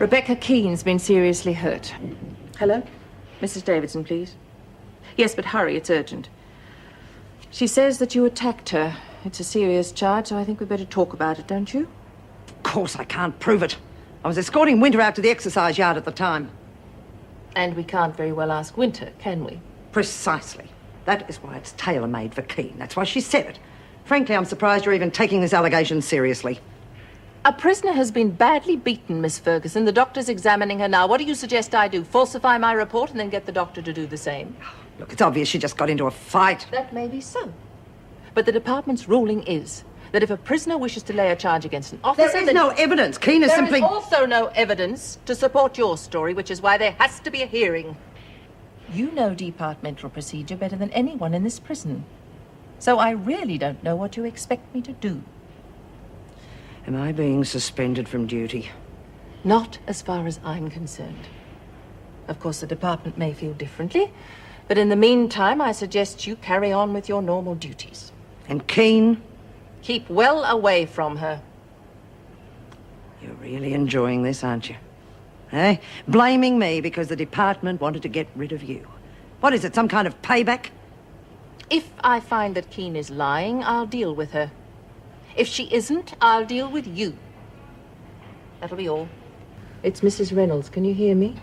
Rebecca Keene's been seriously hurt. Hello? Mrs. Davidson, please. Yes, but hurry, it's urgent. She says that you attacked her. It's a serious charge, so I think we better talk about it, don't you? Of course I can't prove it. I was escorting Winter out to the exercise yard at the time. And we can't very well ask Winter, can we? Precisely. That is why it's tailor-made for Keene. That's why she said it. Frankly, I'm surprised you're even taking this allegation seriously. A prisoner has been badly beaten, Miss Ferguson. The doctor's examining her now. What do you suggest I do? Falsify my report and then get the doctor to do the same? Look, it's obvious she just got into a fight. That may be so. But the department's ruling is that if a prisoner wishes to lay a charge against an officer... There is no evidence. Keene is simply... There is also no evidence to support your story, which is why there has to be a hearing. You know departmental procedure better than anyone in this prison. So I really don't know what you expect me to do. Am I being suspended from duty? Not as far as I'm concerned. Of course, the department may feel differently, but in the meantime, I suggest you carry on with your normal duties. And Keene? Keep well away from her. You're really enjoying this, aren't you? Eh? Blaming me because the department wanted to get rid of you. What is it, some kind of payback? If I find that Keene is lying, I'll deal with her. If she isn't, I'll deal with you. That'll be all. It's Mrs. Reynolds. Can you hear me?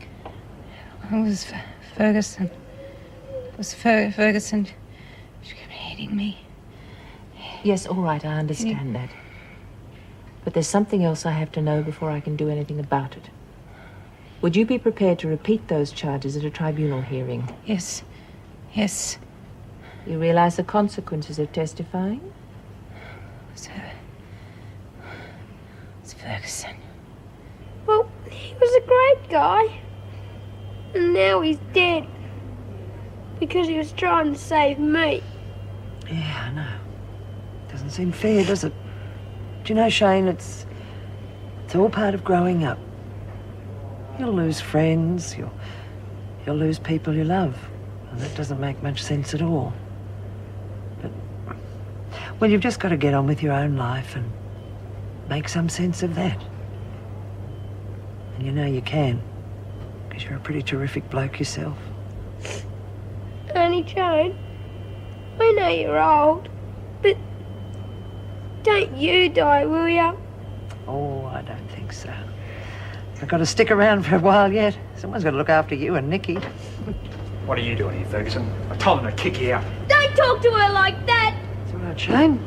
It was Ferguson. It was Ferguson. She kept hating me. Yes, all right, I understand that. But there's something else I have to know before I can do anything about it. Would you be prepared to repeat those charges at a tribunal hearing? Yes. Yes. You realize the consequences of testifying? It's Ferguson. Well, he was a great guy. And now he's dead. Because he was trying to save me. Yeah, I know. Doesn't seem fair, does it? Do you know, Shane, it's all part of growing up. You'll lose friends, you'll lose people you love. And that doesn't make much sense at all. But, well, you've just got to get on with your own life and make some sense of that. And you know you can, because you're a pretty terrific bloke yourself. Auntie Joan, I know you're old, but don't you die, will ya? Oh, I don't think so. I've got to stick around for a while yet. Someone's got to look after you and Nicky. What are you doing here, Ferguson? I told him to kick you out. Don't talk to her like that! It's all right, Shane.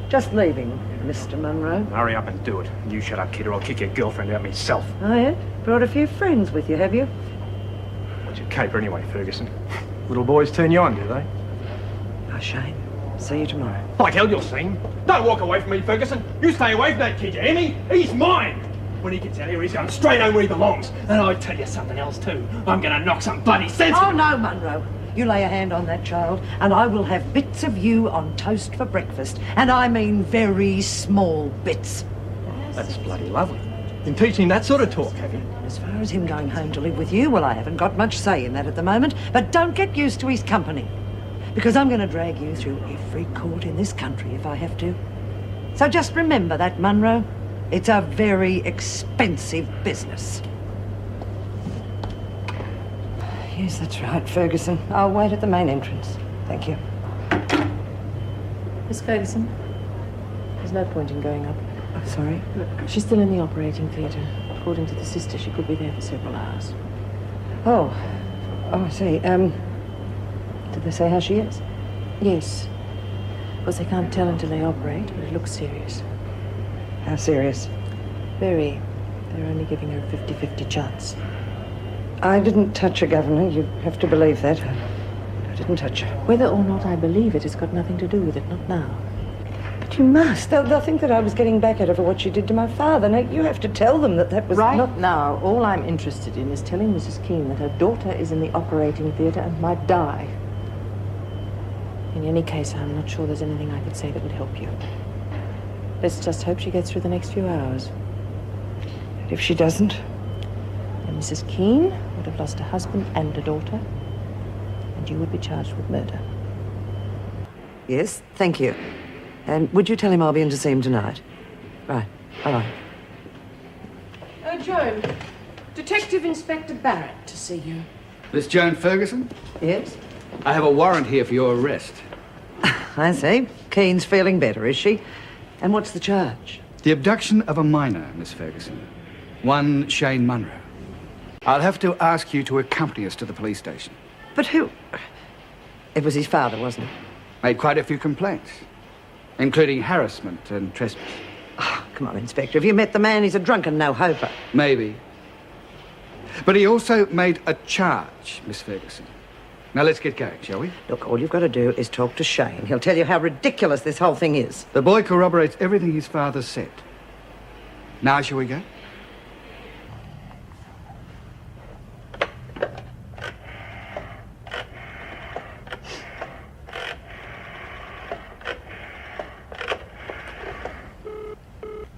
Just leaving, Mr. Munro. Hurry up and do it. You shut up, kid, or I'll kick your girlfriend out myself. Oh, yeah? Brought a few friends with you, have you? What's your caper anyway, Ferguson? Little boys turn you on, do they? Oh, Shane. See you tomorrow. Like hell you'll see him. Don't walk away from me, Ferguson. You stay away from that kid, you hear me? He's mine! When he gets out here, he's going straight home where he belongs. And I tell you something else, too. I'm going to knock some bloody sense Oh, into no, Munro. You lay a hand on that child, and I will have bits of you on toast for breakfast. And I mean very small bits. That's bloody lovely. Been teaching that sort of talk, have you? As far as him going home to live with you, well, I haven't got much say in that at the moment. But don't get used to his company, because I'm going to drag you through every court in this country if I have to. So just remember that, Munro. It's a very expensive business. Yes, that's right, Ferguson. I'll wait at the main entrance. Thank you. Miss Ferguson, there's no point in going up. Oh, sorry. Look, she's still in the operating theatre. According to the sister, she could be there for several hours. Oh, I see. Did they say how she is? Yes. Of course, they can't tell until they operate, but it looks serious. How serious? Very. They're only giving her a 50-50 chance. I didn't touch her, Governor. You have to believe that. I didn't touch her. Whether or not I believe it has got nothing to do with it, not now. But you must. They'll think that I was getting back at her for what she did to my father. Now, you have to tell them that was Right not... now, all I'm interested in is telling Mrs. Keene that her daughter is in the operating theatre and might die. In any case, I'm not sure there's anything I could say that would help you. Let's just hope she gets through the next few hours. And if she doesn't? And Mrs. Keene would have lost a husband and a daughter, and you would be charged with murder. Yes, thank you. And would you tell him I'll be in to see him tonight? Right. Bye-bye. Oh, Joan. Detective Inspector Barrett to see you. Miss Joan Ferguson? Yes? I have a warrant here for your arrest. I see. Keen's feeling better, is she? And what's the charge? The abduction of a minor, Miss Ferguson. One Shane Munro. I'll have to ask you to accompany us to the police station. But who? It was his father, wasn't it? Made quite a few complaints, including harassment and trespass. Oh, come on, Inspector. Have you met the man? He's a drunken no-hoper. Maybe. But he also made a charge, Miss Ferguson. Now let's get going, shall we? Look, all you've got to do is talk to Shane. He'll tell you how ridiculous this whole thing is. The boy corroborates everything his father said. Now shall we go?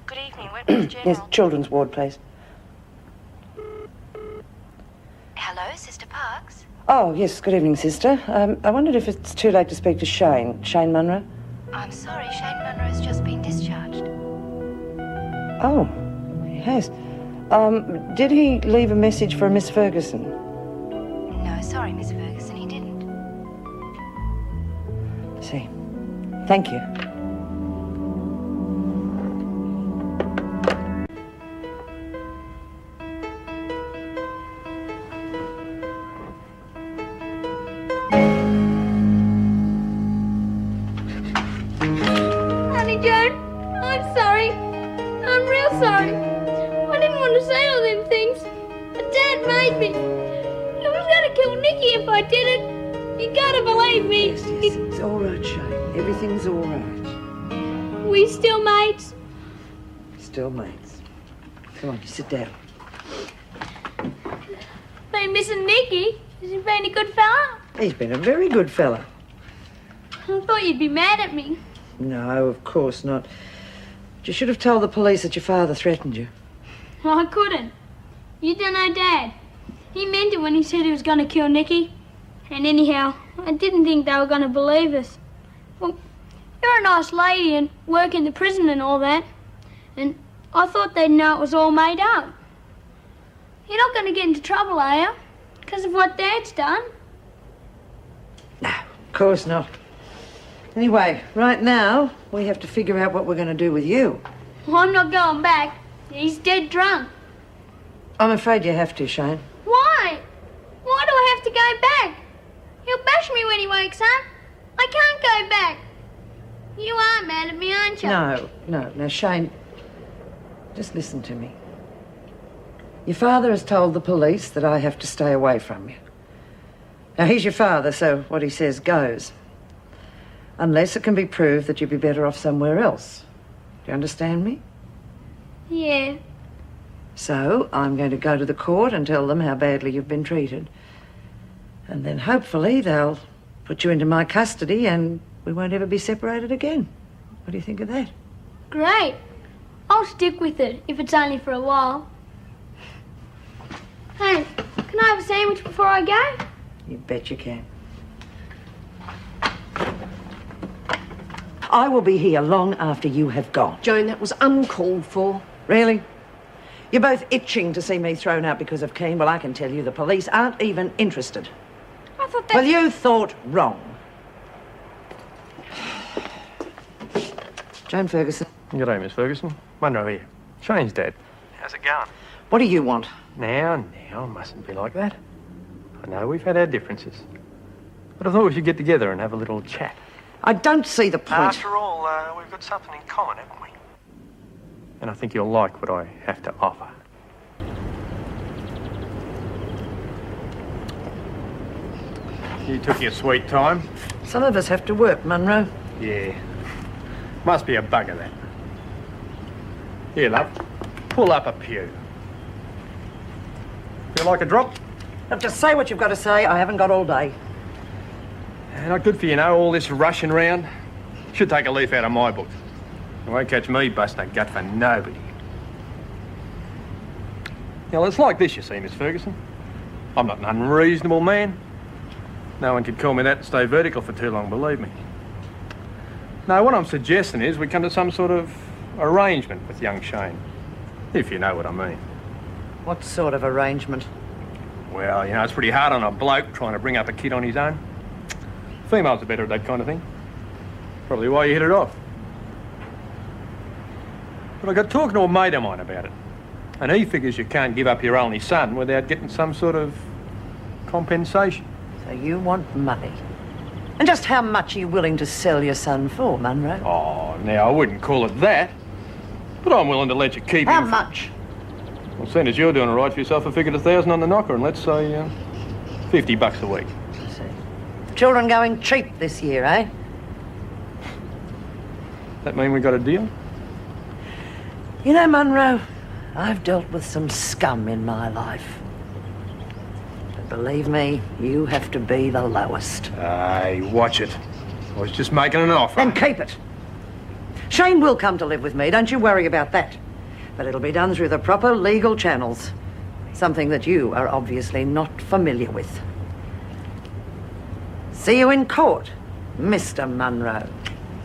Good evening, Wentworth General. Yes, children's ward, please. Hello, Sister Parks. Oh, yes, good evening, sister. I wondered if it's too late to speak to Shane. Shane Munro? I'm sorry, Shane Munro's just been discharged. Oh, he has. Did he leave a message for Miss Ferguson? No, sorry, Miss Ferguson, he didn't. I see. Thank you. Honey Joan, I'm sorry. I'm real sorry. I didn't want to say all them things, but Dad made me. I was gonna kill Nicky if I did it. You gotta believe me. Yes, it's all right, Shane. Everything's all right. We still mates. Still mates. Come on, you sit down. Been missing Nicky. Has he been a good fella? He's been a very good fella. I thought you'd be mad at me. No, of course not. You should have told the police that your father threatened you. Well, I couldn't. You don't know Dad. He meant it when he said he was going to kill Nicky. And anyhow, I didn't think they were going to believe us. Well, you're a nice lady and work in the prison and all that. And I thought they'd know it was all made up. You're not going to get into trouble, are you? Because of what Dad's done? No, of course not. Anyway, right now, we have to figure out what we're going to do with you. Well, I'm not going back. He's dead drunk. I'm afraid you have to, Shane. Why? Why do I have to go back? He'll bash me when he wakes up. I can't go back. You are mad at me, aren't you? No. Now, Shane, just listen to me. Your father has told the police that I have to stay away from you. Now, he's your father, so what he says goes. Unless it can be proved that you'd be better off somewhere else. Do you understand me? Yeah. So, I'm going to go to the court and tell them how badly you've been treated. And then hopefully they'll put you into my custody and we won't ever be separated again. What do you think of that? Great. I'll stick with it, if it's only for a while. Hey, can I have a sandwich before I go? You bet you can. I will be here long after you have gone. Joan, that was uncalled for. Really? You're both itching to see me thrown out because of Keen. Well, I can tell you the police aren't even interested. I thought that... Well, you thought wrong. Joan Ferguson, G'day, Miss Ferguson. Munro here. Shane's dead. How's it going? what do you want? Now, mustn't be like that. I know we've had our differences. But I thought we should get together and have a little chat. I don't see the point. After all, we've got something in common, haven't we? And I think you'll like what I have to offer. You took your sweet time. Some of us have to work, Munro. Yeah. Must be a bugger, that. Here, love. Pull up a pew. Feel like a drop? Now, just say what you've got to say. I haven't got all day. Not good for you, know, all this rushing round. Should take a leaf out of my book. You won't catch me busting a gut for nobody. Now, it's like this, you see, Miss Ferguson. I'm not an unreasonable man. No one could call me that and stay vertical for too long, believe me. No, what I'm suggesting is we come to some sort of arrangement with young Shane. If you know what I mean. What sort of arrangement? Well, you know, it's pretty hard on a bloke trying to bring up a kid on his own. Females are better at that kind of thing. Probably why you hit it off. But I got talking to a mate of mine about it. And he figures you can't give up your only son without getting some sort of compensation. So you want money. And just how much are you willing to sell your son for, Munro? Oh, now, I wouldn't call it that. But I'm willing to let you keep How him. much? Well, seeing as you're doing all right for yourself, I figured 1,000 on the knocker, and let's say $50 a week. I see. Children going cheap this year, eh? That mean we got a deal? You know, Munro, I've dealt with some scum in my life. But believe me, you have to be the lowest. Hey, watch it. I was just making an offer. Then keep it. Shane will come to live with me, don't you worry about that. But it'll be done through the proper legal channels. Something that you are obviously not familiar with. See you in court, Mr. Munro.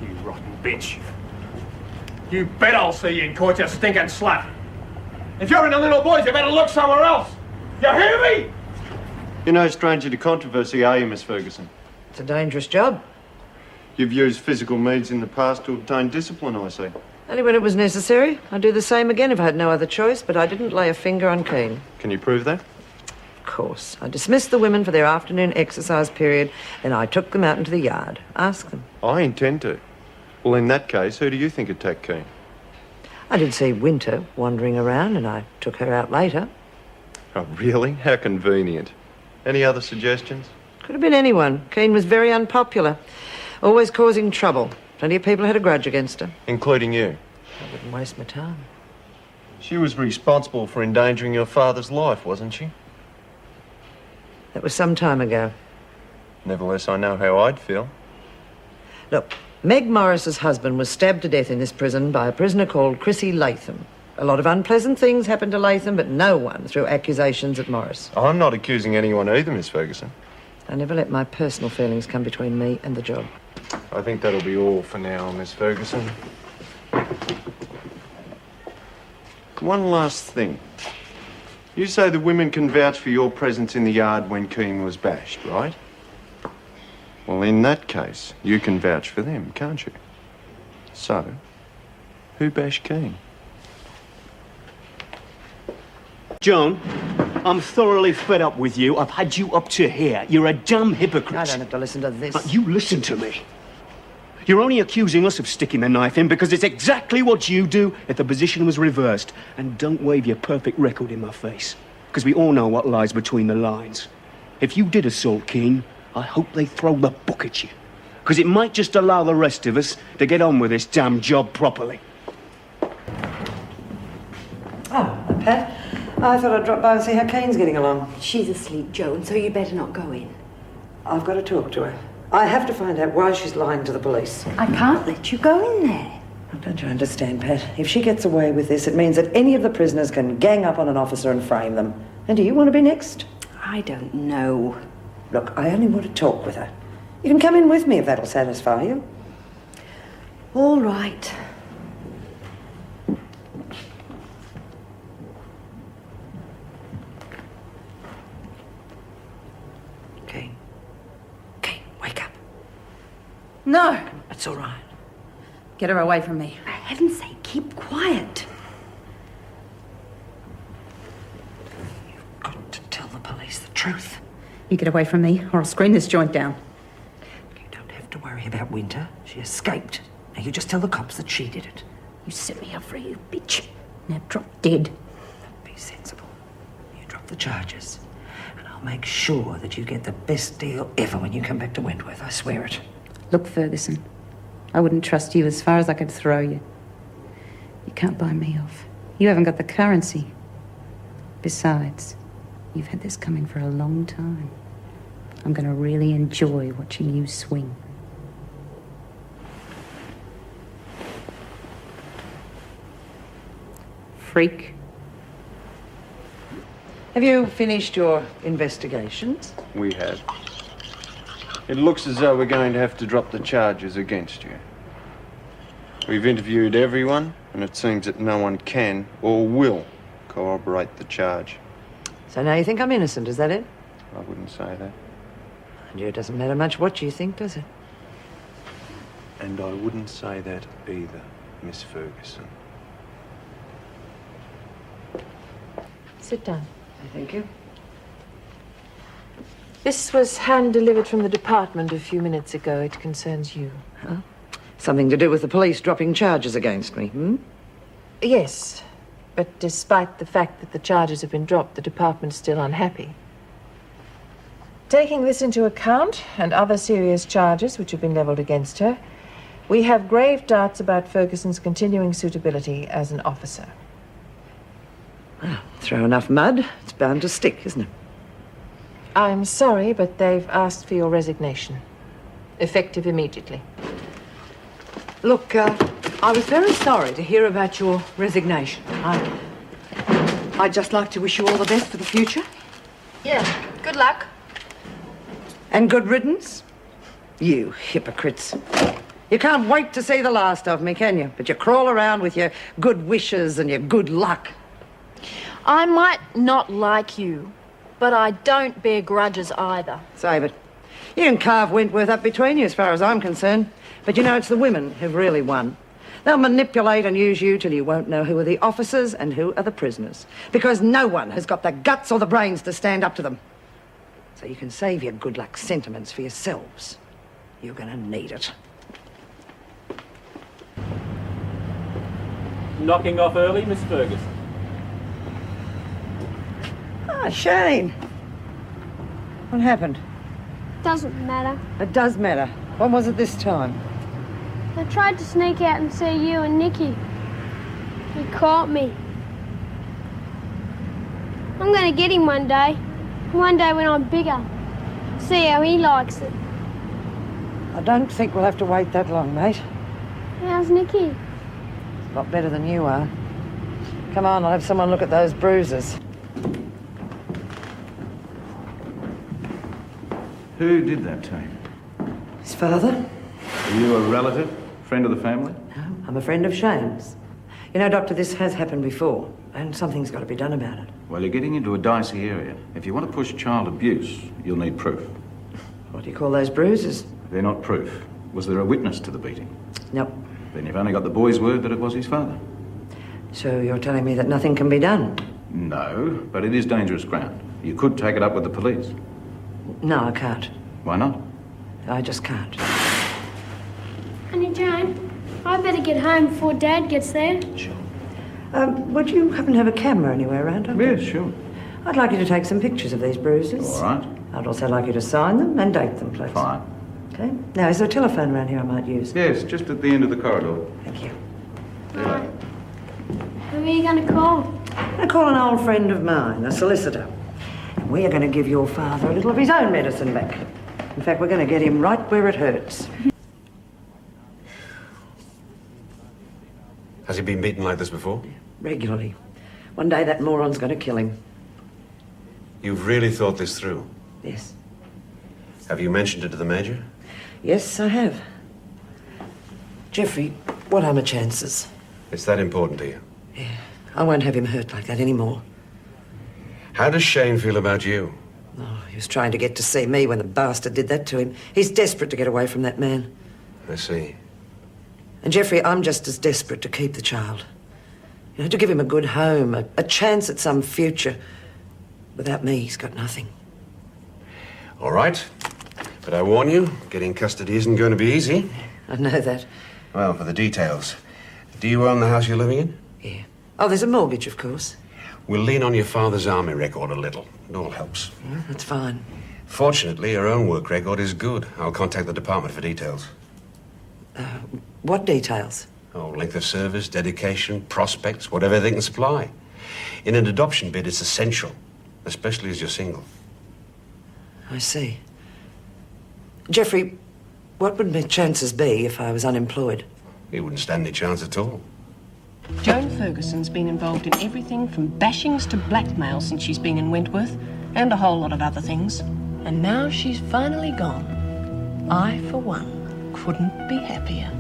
You rotten bitch. You bet I'll see you in court, you stinking slut. If you're into little boys, you better look somewhere else. You hear me? You're no stranger to controversy, are you, Miss Ferguson? It's a dangerous job. You've used physical means in the past to obtain discipline, I see. Only when it was necessary. I'd do the same again if I had no other choice, but I didn't lay a finger on Keane. Can you prove that? Of course. I dismissed the women for their afternoon exercise period, then I took them out into the yard. Ask them. I intend to. Well, in that case, who do you think attacked Keane? I did see Winter wandering around, and I took her out later. Oh, really? How convenient. Any other suggestions? Could have been anyone. Keane was very unpopular, always causing trouble. Plenty of people had a grudge against her. Including you. I wouldn't waste my time. She was responsible for endangering your father's life, wasn't she? That was some time ago. Nevertheless, I know how I'd feel. Look, Meg Morris's husband was stabbed to death in this prison by a prisoner called Chrissy Latham. A lot of unpleasant things happened to Latham, but no one threw accusations at Morris. I'm not accusing anyone either, Miss Ferguson. I never let my personal feelings come between me and the job. I think that'll be all for now, Miss Ferguson. One last thing. You say the women can vouch for your presence in the yard when Keane was bashed, right? Well, in that case, you can vouch for them, can't you? So, who bashed Keane? John, I'm thoroughly fed up with you. I've had you up to here. You're a damn hypocrite. I don't have to listen to this. You listen to me. You're only accusing us of sticking the knife in because it's exactly what you do if the position was reversed. And don't wave your perfect record in my face, because we all know what lies between the lines. If you did assault Keane, I hope they throw the book at you, because it might just allow the rest of us to get on with this damn job properly. Oh, Pat. I thought I'd drop by and see how Kane's getting along. She's asleep, Joan, so you better not go in. I've got to talk to her. I have to find out why she's lying to the police. I can't let you go in there. Don't you understand, Pat? If she gets away with this, it means that any of the prisoners can gang up on an officer and frame them. And do you want to be next? I don't know. Look, I only want to talk with her. You can come in with me if that'll satisfy you. All right. Kane. Kane, wake up. No. It's all right. Get her away from me. For heaven's sake, keep quiet. You've got to tell the police the truth. You get away from me, or I'll screen this joint down. You don't have to worry about Winter. She escaped. Now you just tell the cops that she did it. You set me up for you, bitch. Now drop dead. Be sensible. You drop the charges. And I'll make sure that you get the best deal ever when you come back to Wentworth. I swear it. Look, Ferguson, I wouldn't trust you as far as I could throw you. You can't buy me off. You haven't got the currency. Besides, you've had this coming for a long time. I'm going to really enjoy watching you swing. Freak. Have you finished your investigations? We have. It looks as though we're going to have to drop the charges against you. We've interviewed everyone, and it seems that no one can or will corroborate the charge. So now you think I'm innocent, is that it? I wouldn't say that. And you, it doesn't matter much what you think, does it? And I wouldn't say that either, Miss Ferguson. Sit down. Thank you. This was hand-delivered from the department a few minutes ago. It concerns you. Huh? Something to do with the police dropping charges against me, hmm? Yes, but despite the fact that the charges have been dropped, the department's still unhappy. Taking this into account, and other serious charges which have been levelled against her, we have grave doubts about Ferguson's continuing suitability as an officer. Well, throw enough mud, it's bound to stick, isn't it? I'm sorry, but they've asked for your resignation. Effective immediately. Look, I was very sorry to hear about your resignation. I'd just like to wish you all the best for the future. Yeah, good luck. And good riddance. You hypocrites. You can't wait to see the last of me, can you? But you crawl around with your good wishes and your good luck. I might not like you, but I don't bear grudges either. Save it. You can carve Wentworth up between you as far as I'm concerned. But you know, it's the women who've really won. They'll manipulate and use you till you won't know who are the officers and who are the prisoners. Because no one has got the guts or the brains to stand up to them. So you can save your good luck sentiments for yourselves. You're going to need it. Knocking off early, Miss Ferguson. Ah, Shane. What happened? Doesn't matter. It does matter. When was it this time? I tried to sneak out and see you and Nicky. He caught me. I'm gonna get him one day. One day when I'm bigger. See how he likes it. I don't think we'll have to wait that long, mate. How's Nicky? A lot better than you are. Come on, I'll have someone look at those bruises. Who did that to him? His father? Are you a relative? Friend of the family? No, I'm a friend of Shane's. You know, Doctor, this has happened before, and something's got to be done about it. Well, you're getting into a dicey area. If you want to push child abuse, you'll need proof. What do you call those bruises? They're not proof. Was there a witness to the beating? Nope. Then you've only got the boy's word that it was his father. So you're telling me that nothing can be done? No, but it is dangerous ground. You could take it up with the police. No, I can't. Why not? I just can't. Honey Jane, I better get home before Dad gets there. Sure. Would you happen to have a camera anywhere around? Yes, sure. I'd like you to take some pictures of these bruises. All right. I'd also like you to sign them and date them, please. Fine. Okay. Now, is there a telephone around here I might use? Yes, just at the end of the corridor. Thank you. Right. Who are you gonna call? I'm going to call an old friend of mine, a solicitor. And we are going to give your father a little of his own medicine back. In fact, we're going to get him right where it hurts. Has he been beaten like this before? Regularly. One day that moron's going to kill him. You've really thought this through? Yes. Have you mentioned it to the Major? Yes, I have. Jeffrey, what are my chances? It's that important to you? Yeah. I won't have him hurt like that anymore. How does Shane feel about you? Oh, he was trying to get to see me when the bastard did that to him. He's desperate to get away from that man. I see. And Jeffrey, I'm just as desperate to keep the child. You know, to give him a good home, a chance at some future. Without me, he's got nothing. All right. But I warn you, getting custody isn't going to be easy. I know that. Well, for the details. Do you own the house you're living in? Yeah. Oh, there's a mortgage, of course. We'll lean on your father's army record a little. It all helps. Yeah, that's fine. Fortunately, your own work record is good. I'll contact the department for details. What details? Oh, length of service, dedication, prospects, whatever they can supply. In an adoption bid, it's essential, especially as you're single. I see. Jeffrey, what would my chances be if I was unemployed? You wouldn't stand any chance at all. Joan Ferguson's been involved in everything from bashings to blackmail since she's been in Wentworth, and a whole lot of other things. And now she's finally gone. I, for one, couldn't be happier.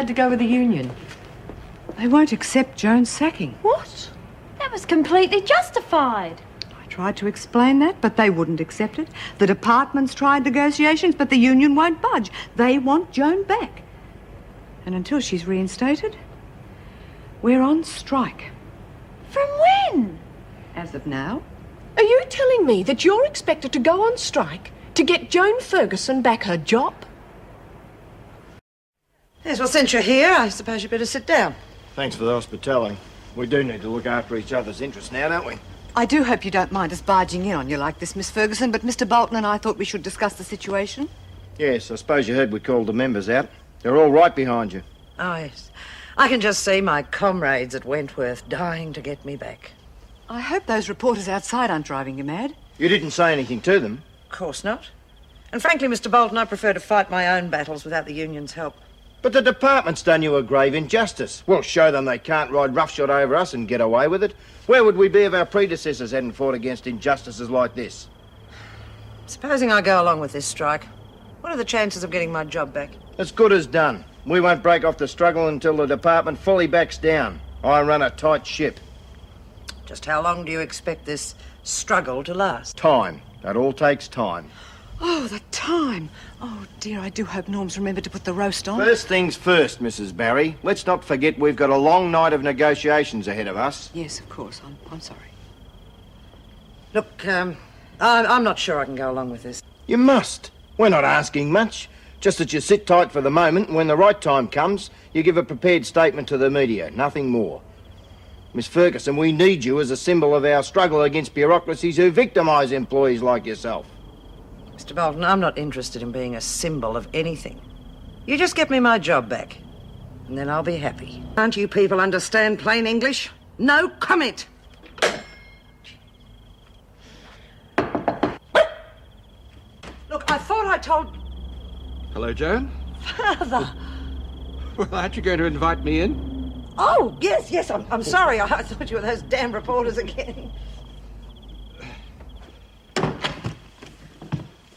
had to go with the union. They won't accept Joan's sacking. What? That was completely justified. I tried to explain that, but they wouldn't accept it. The department's tried negotiations, but the union won't budge. They want Joan back. And until she's reinstated, we're on strike. From when? As of now. Are you telling me that you're expected to go on strike to get Joan Ferguson back her job? Yes, well, since you're here, I suppose you'd better sit down. Thanks for the hospitality. We do need to look after each other's interests now, don't we? I do hope you don't mind us barging in on you like this, Miss Ferguson, but Mr. Bolton and I thought we should discuss the situation. Yes, I suppose you heard we called the members out. They're all right behind you. Oh, yes. I can just see my comrades at Wentworth dying to get me back. I hope those reporters outside aren't driving you mad. You didn't say anything to them. Of course not. And frankly, Mr. Bolton, I prefer to fight my own battles without the union's help. But the department's done you a grave injustice. We'll show them they can't ride roughshod over us and get away with it. Where would we be if our predecessors hadn't fought against injustices like this? Supposing I go along with this strike, what are the chances of getting my job back? As good as done. We won't break off the struggle until the department fully backs down. I run a tight ship. Just how long do you expect this struggle to last? Time. That all takes time. Oh, the time. Oh, dear, I do hope Norm's remembered to put the roast on. First things first, Mrs. Barry. Let's not forget we've got a long night of negotiations ahead of us. Yes, of course. I'm sorry. Look, I'm not sure I can go along with this. You must. We're not asking much. Just that you sit tight for the moment, and when the right time comes, you give a prepared statement to the media. Nothing more. Miss Ferguson, we need you as a symbol of our struggle against bureaucracies who victimise employees like yourself. Mr. Bolton, I'm not interested in being a symbol of anything. You just get me my job back, and then I'll be happy. Can't you people understand plain English? No comment! Look, I thought I told... Hello, Joan. Father! Well, aren't you going to invite me in? Oh, yes, I'm sorry. I thought you were those damn reporters again.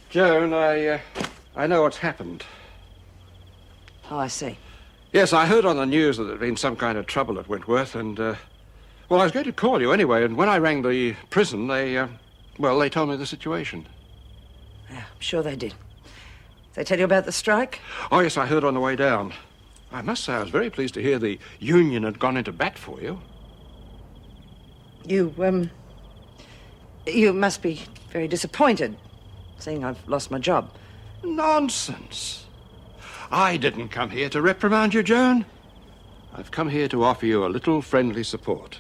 Joan, I know what's happened. Oh, I see. Yes, I heard on the news that there'd been some kind of trouble at Wentworth, and, well, I was going to call you anyway, and when I rang the prison, they told me the situation. Yeah, I'm sure they did. They tell you about the strike? Oh, yes, I heard on the way down. I must say I was very pleased to hear the union had gone into bat for you. You must be very disappointed, seeing I've lost my job. Nonsense. I didn't come here to reprimand you, Joan. I've come here to offer you a little friendly support.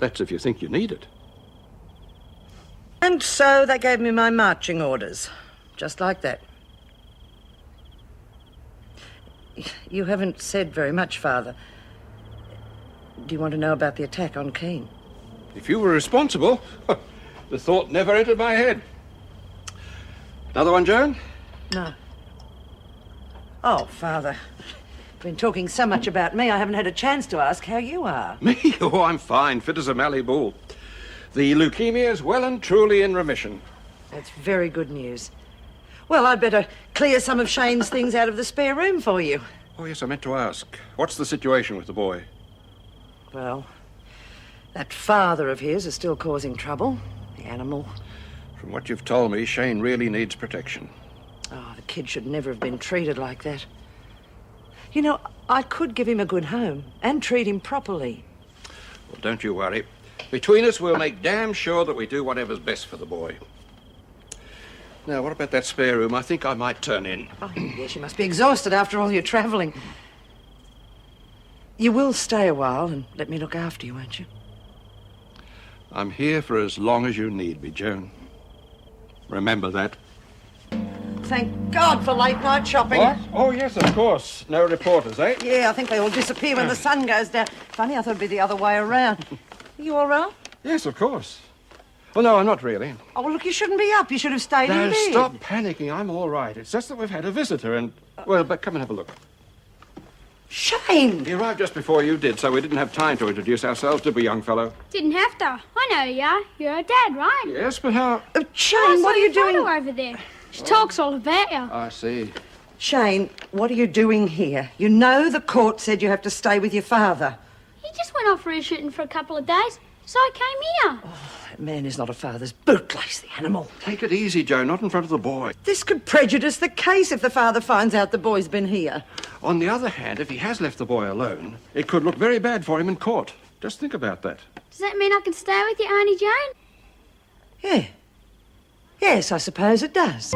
That's if you think you need it. And so they gave me my marching orders, just like that. You haven't said very much, Father. Do you want to know about the attack on Keene? If you were responsible, the thought never entered my head. Another one, Joan? No. Oh, Father. You've been talking so much about me, I haven't had a chance to ask how you are. Me? Oh, I'm fine, fit as a mallee bull. The leukemia's well and truly in remission. That's very good news. Well, I'd better clear some of Shane's things out of the spare room for you. Oh, yes, I meant to ask. What's the situation with the boy? Well, that father of his is still causing trouble. The animal. From what you've told me, Shane really needs protection. Oh, the kid should never have been treated like that. You know, I could give him a good home and treat him properly. Well, don't you worry. Between us, we'll make damn sure that we do whatever's best for the boy. Now, what about that spare room? I think I might turn in. Oh, yes, you must be exhausted after all your travelling. You will stay a while and let me look after you, won't you? I'm here for as long as you need me, Joan. Remember that. Thank God for late night shopping. What? Oh, yes, of course. No reporters, eh? Yeah, I think they all disappear when the sun goes down. Funny, I thought it'd be the other way around. Are you all right? Yes, of course. Well, no, I'm not really. Oh, well, look, you shouldn't be up. You should have stayed in No, bed. stop panicking. I'm all right. It's just that we've had a visitor and... Well, but come and have a look. Shane! He arrived just before you did, so we didn't have time to introduce ourselves, did we, young fellow? Didn't have to. I know you are. You're her dad, right? Yes, but how... Shane, what are you doing? Over there. She talks all about you. I see. Shane, what are you doing here? You know the court said you have to stay with your father. He just went off rear shooting for a couple of days, so I came here. That man is not a father's bootlace, the animal. Take it easy, Joe, not in front of the boy. This could prejudice the case if the father finds out the boy's been here. On the other hand, if he has left the boy alone, it could look very bad for him in court. Just think about that. Does that mean I can stay with you, Auntie Jane? Yeah. Yes, I suppose it does.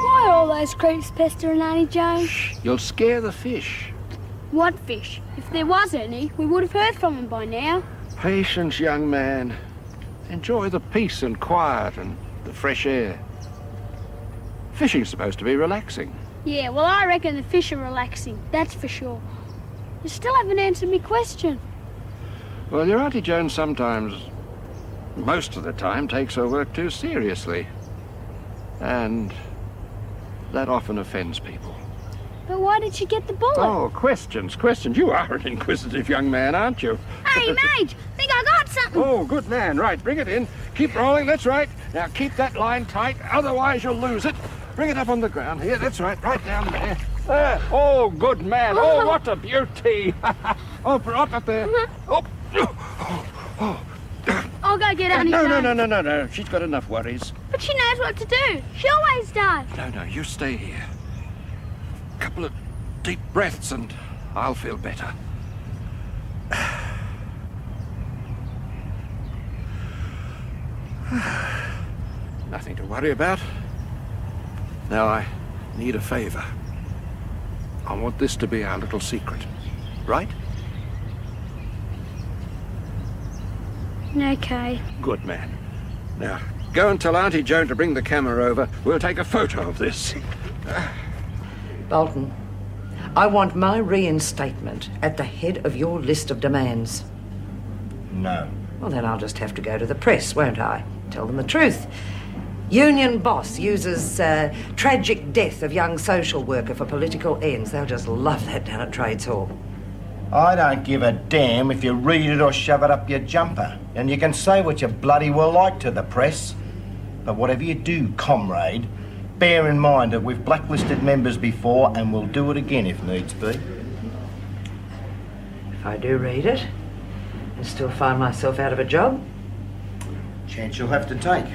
Why are all those creeps pestering Auntie Jane? You'll scare the fish. What fish? If there was any, we would have heard from him by now. Patience, young man. Enjoy the peace and quiet and the fresh air. Fishing's supposed to be relaxing. Yeah, well, I reckon the fish are relaxing, that's for sure. You still haven't answered me question. Well, your Auntie Joan sometimes, most of the time, takes her work too seriously. And that often offends people. But why did she get the bullet? Oh, questions. You are an inquisitive young man, aren't you? Hey, mate, think I got something. Oh, good man. Right, bring it in. Keep rolling, that's right. Now, keep that line tight, otherwise you'll lose it. Bring it up on the ground here, that's right, right down there. There. Oh, good man. Oh, what a beauty. Oh, right up there. Oh. I'll go get Auntie Jane. No. She's got enough worries. But she knows what to do. She always does. No, you stay here. A couple of deep breaths and I'll feel better. Nothing to worry about. Now I need a favor. I want this to be our little secret, right? Okay. Good man. Now, go and tell Auntie Joan to bring the camera over. We'll take a photo of this. Bolton, I want my reinstatement at the head of your list of demands. No. Well, then I'll just have to go to the press, won't I? Tell them the truth. Union boss uses tragic death of young social worker for political ends. They'll just love that down at Trades Hall. I don't give a damn if you read it or shove it up your jumper. And you can say what you bloody well like to the press. But whatever you do, comrade, bear in mind that we've blacklisted members before and we'll do it again if needs be. If I do read it and still find myself out of a job? Chance you'll have to take.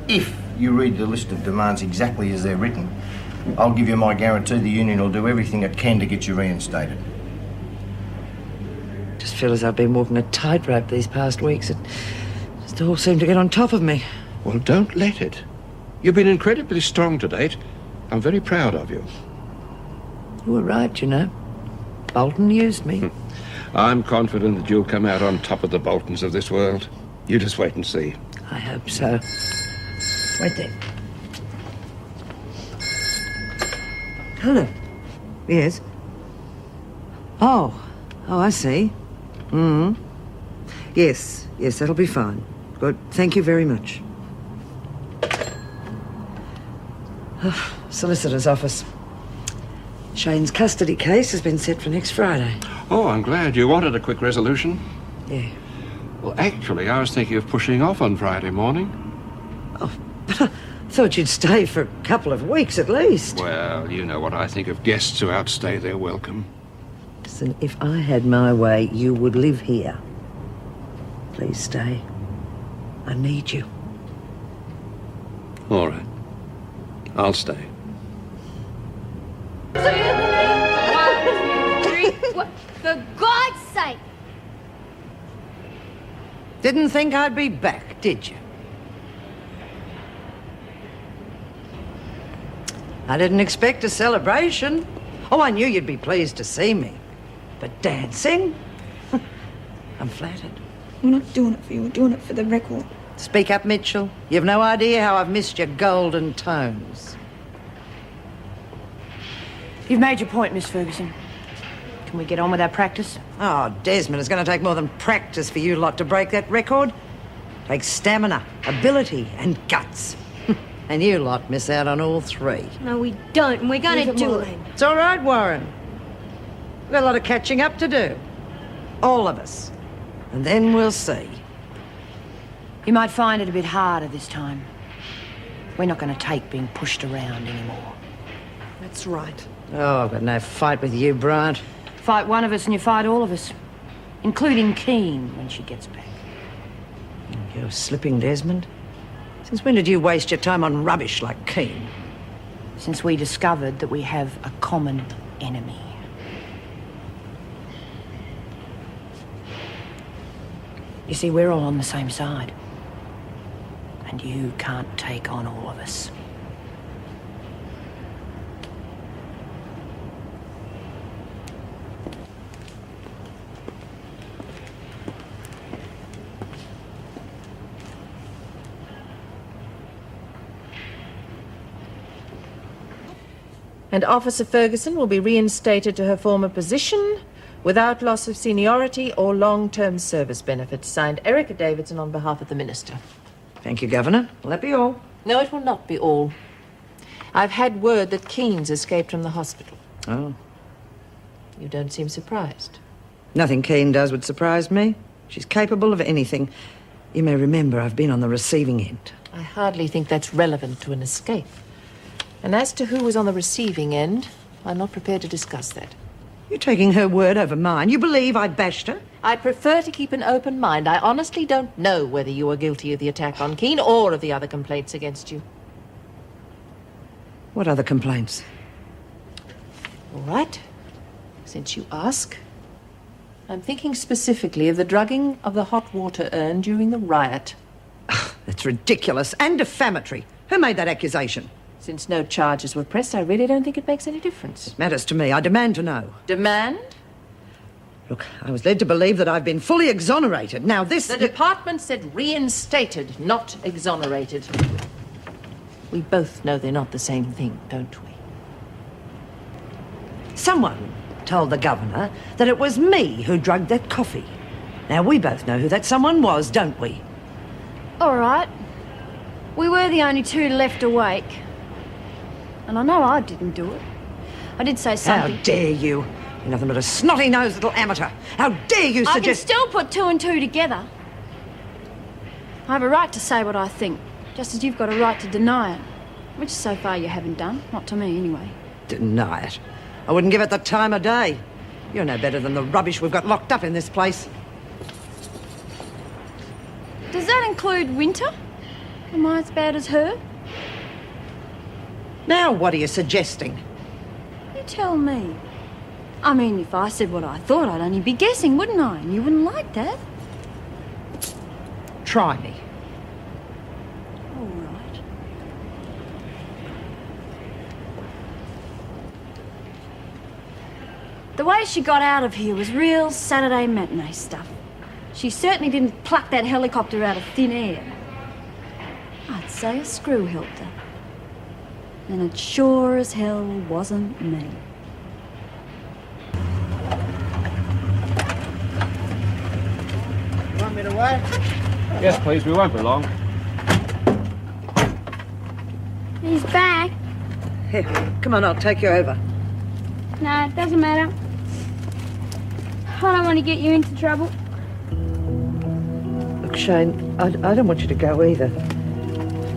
If you read the list of demands exactly as they're written, I'll give you my guarantee the union will do everything it can to get you reinstated. Just feel as I've been walking a tightrope these past weeks. It just all seemed to get on top of me. Well, don't let it. You've been incredibly strong to date. I'm very proud of you. You were right, you know. Bolton used me. I'm confident that you'll come out on top of the Boltons of this world. You just wait and see. I hope so. Wait there. Hello. Yes. Oh, I see. Yes, that'll be fine. Good. Thank you very much. Solicitor's office. Shane's custody case has been set for next Friday. Oh, I'm glad you wanted a quick resolution. Yeah. Well, actually, I was thinking of pushing off on Friday morning. Oh, but I thought you'd stay for a couple of weeks at least. Well, you know what I think of guests who outstay their welcome. Listen, if I had my way, you would live here. Please stay. I need you. All right. I'll stay. 1, 2, 3. What? For God's sake! Didn't think I'd be back, did you? I didn't expect a celebration. Oh, I knew you'd be pleased to see me. But dancing? I'm flattered. We're not doing it for you, we're doing it for the record. Speak up, Mitchell. You've no idea how I've missed your golden tones. You've made your point, Miss Ferguson. Can we get on with our practice? Oh, Desmond, it's going to take more than practice for you lot to break that record. Takes stamina, ability, and guts. And you lot miss out on all three. No, we don't, and we're going to do it. It's all right, Warren. We've got a lot of catching up to do. All of us. And then we'll see. You might find it a bit harder this time. We're not going to take being pushed around anymore. That's right. Oh, I've got no fight with you, Bryant. Fight one of us and you fight all of us. Including Keen when she gets back. You're slipping, Desmond. Since when did you waste your time on rubbish like Keen? Since we discovered that we have a common enemy. You see, we're all on the same side. And you can't take on all of us. And Officer Ferguson will be reinstated to her former position without loss of seniority or long-term service benefits. Signed, Erica Davidson on behalf of the Minister. Thank you, Governor. Will that be all? No, it will not be all. I've had word that Keen's escaped from the hospital. Oh. You don't seem surprised. Nothing Keen does would surprise me. She's capable of anything. You may remember I've been on the receiving end. I hardly think that's relevant to an escape. And as to who was on the receiving end, I'm not prepared to discuss that. You're taking her word over mine. You believe I bashed her? I'd prefer to keep an open mind. I honestly don't know whether you were guilty of the attack on Keen or of the other complaints against you. What other complaints? All right. Since you ask, I'm thinking specifically of the drugging of the hot water urn during the riot. That's ridiculous and defamatory. Who made that accusation? Since no charges were pressed, I really don't think it makes any difference. It matters to me. I demand to know. Demand? Look, I was led to believe that I've been fully exonerated. Now this... The department said reinstated, not exonerated. We both know they're not the same thing, don't we? Someone told the Governor that it was me who drugged that coffee. Now, we both know who that someone was, don't we? All right. We were the only two left awake. And I know I didn't do it. I did say something. How dare you? You're nothing but a snotty-nosed little amateur. How dare you I can suggest... still put two and two together. I have a right to say what I think, just as you've got a right to deny it. Which so far you haven't done. Not to me, anyway. Deny it. I wouldn't give it the time of day. You're no better than the rubbish we've got locked up in this place. Does that include Winter? Am I as bad as her? Now, what are you suggesting? You tell me. I mean, if I said what I thought, I'd only be guessing, wouldn't I? And you wouldn't like that. Try me. All right. The way she got out of here was real Saturday matinee stuff. She certainly didn't pluck that helicopter out of thin air. I'd say a screw helped her. And it sure as hell wasn't me. Want me to wait? Yes, please, we won't be long. He's back. Here, come on, I'll take you over. No, it doesn't matter. I don't want to get you into trouble. Look, Shane, I don't want you to go either.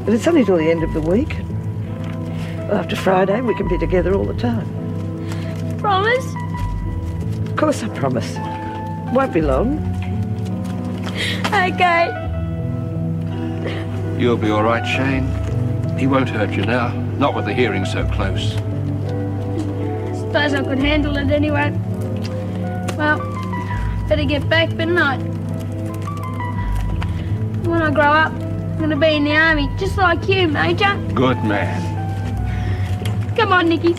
But it's only till the end of the week. After Friday, we can be together all the time. Promise? Of course I promise. Won't be long. Okay. You'll be all right, Shane. He won't hurt you now. Not with the hearing so close. Suppose I could handle it anyway. Well, better get back, better not. When I grow up, I'm gonna be in the army, just like you, Major. Good man. Come on, Nicky.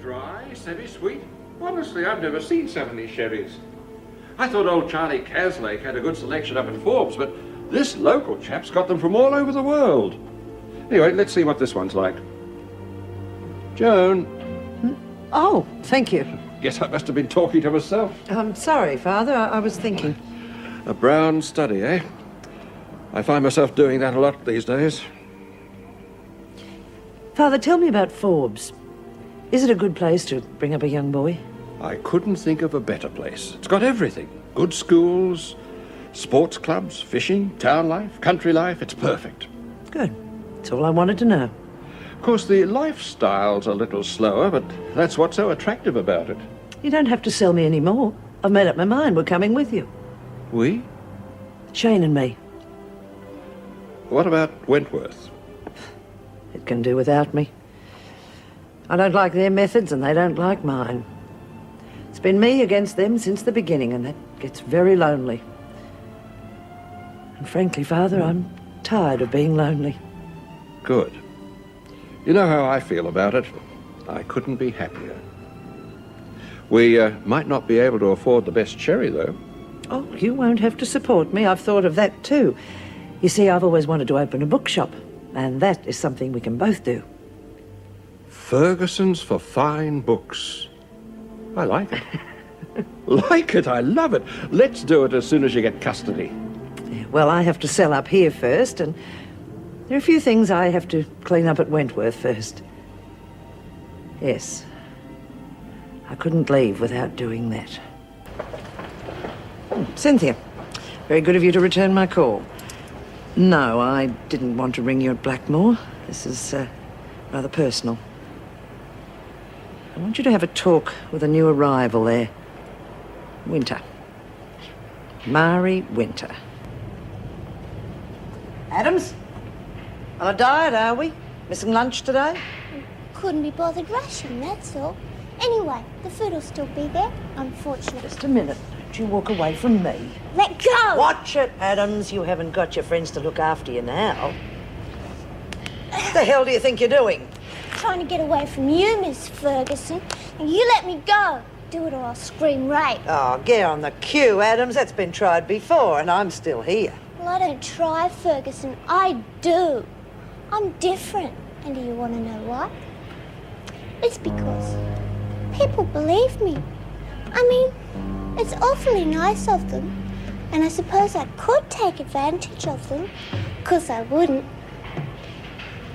Dry, semi-sweet. Honestly, I've never seen some of these Chevys. I thought old Charlie Caslake had a good selection up at Forbes, but this local chap's got them from all over the world. Anyway, let's see what this one's like. Joan. Oh, thank you. Guess I must have been talking to myself. I'm sorry, Father. I was thinking. A brown study, eh? I find myself doing that a lot these days. Father, tell me about Forbes. Is it a good place to bring up a young boy? I couldn't think of a better place. It's got everything. Good schools, Sports clubs, fishing, town life, country life, it's perfect. Good. That's all I wanted to know. Of course, the lifestyle's a little slower, but that's what's so attractive about it. You don't have to sell me any more. I've made up my mind. We're coming with you. We? Shane and me. What about Wentworth? It can do without me. I don't like their methods and they don't like mine. It's been me against them since the beginning, and that gets very lonely. And frankly, Father, I'm tired of being lonely. Good. You know how I feel about it. I couldn't be happier. We might not be able to afford the best sherry, though. Oh, you won't have to support me. I've thought of that too. You see, I've always wanted to open a bookshop, and that is something we can both do. Ferguson's for fine books. I like it. Like it, I love it. Let's do it as soon as you get custody. Yeah, well, I have to sell up here first, and there are a few things I have to clean up at Wentworth first. Yes. I couldn't leave without doing that. Cynthia, very good of you to return my call. No, I didn't want to ring you at Blackmore. This is rather personal. I want you to have a talk with a new arrival there. Winter. Mari Winter. Adams? On a diet, are we? Missing lunch today? Couldn't be bothered rushing, that's all. Anyway, the food will still be there, unfortunately. Just a minute. Don't you walk away from me. Let go! Watch it, Adams. You haven't got your friends to look after you now. What the hell do you think you're doing? Trying to get away from you, Miss Ferguson. And you let me go. Do it or I'll scream rape. Oh, get on the queue, Adams. That's been tried before, and I'm still here. Well, I don't try, Ferguson. I do. I'm different. And do you want to know why? It's because people believe me. I mean, it's awfully nice of them. And I suppose I could take advantage of them. 'Cause I wouldn't.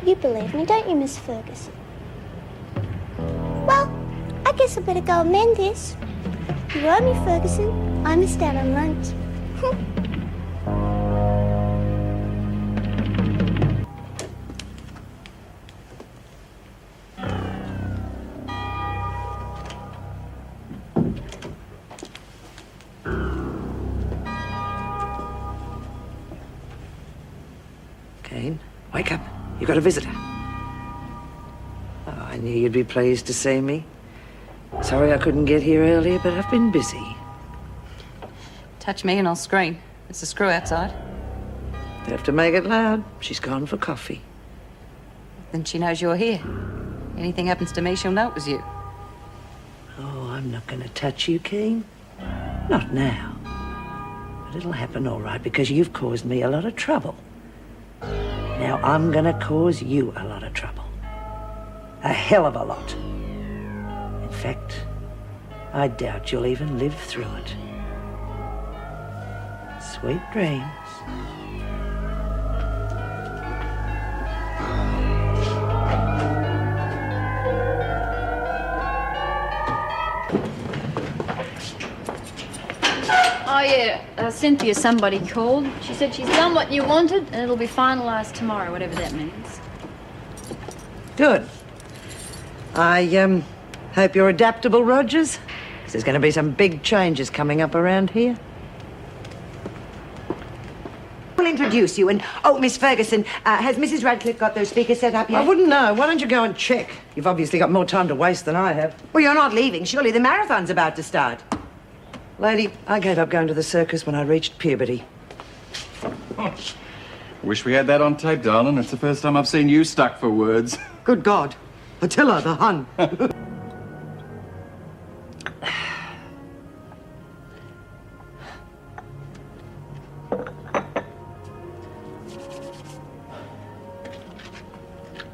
You believe me, don't you, Miss Ferguson? Well, I guess I better go and mend this. You owe me, Ferguson. I missed out on lunch. Kane, wake up. You got a visitor. Oh, I knew you'd be pleased to see me. Sorry I couldn't get here earlier, but I've been busy. Touch me and I'll scream. It's a screw outside. You have to make it loud. She's gone for coffee. Then she knows you're here. Anything happens to me, she'll know it was you. Oh, I'm not going to touch you, Keen. Not now. But it'll happen all right, because you've caused me a lot of trouble. Now I'm going to cause you a lot of trouble. A hell of a lot. In fact, I doubt you'll even live through it. Sweet dreams. Oh, yeah. Cynthia, somebody called. She said she's done what you wanted and it'll be finalised tomorrow, whatever that means. Good. I hope you're adaptable, Rogers. 'Cause there's going to be some big changes coming up around here. We'll introduce you and... Oh, Miss Ferguson, has Mrs. Radcliffe got those speakers set up yet? I wouldn't know. Why don't you go and check? You've obviously got more time to waste than I have. Well, you're not leaving. Surely the marathon's about to start. Lady, I gave up going to the circus when I reached puberty. Wish we had that on tape, darling. It's the first time I've seen you stuck for words. Good God. Attila the Hun.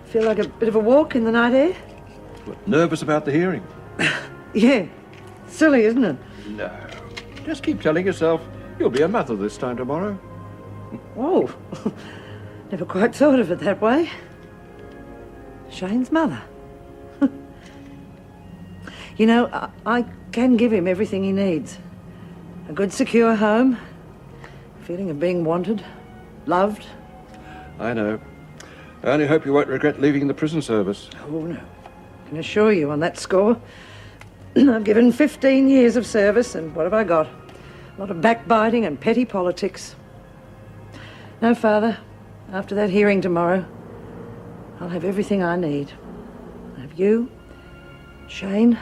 Feel like a bit of a walk in the night air? Nervous about the hearing? Yeah. Silly, isn't it? No. Just keep telling yourself you'll be a mother this time tomorrow. Oh. Never quite thought of it that way. Shane's mother. You know, I can give him everything he needs. A good, secure home, Feeling of being wanted, loved. I know. I only hope you won't regret leaving the prison service. Oh, no. I can assure you on that score. I've given 15 years of service, and what have I got? A lot of backbiting and petty politics. No, Father, after that hearing tomorrow, I'll have everything I need. I'll have you, Shane,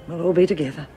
we'll all be together.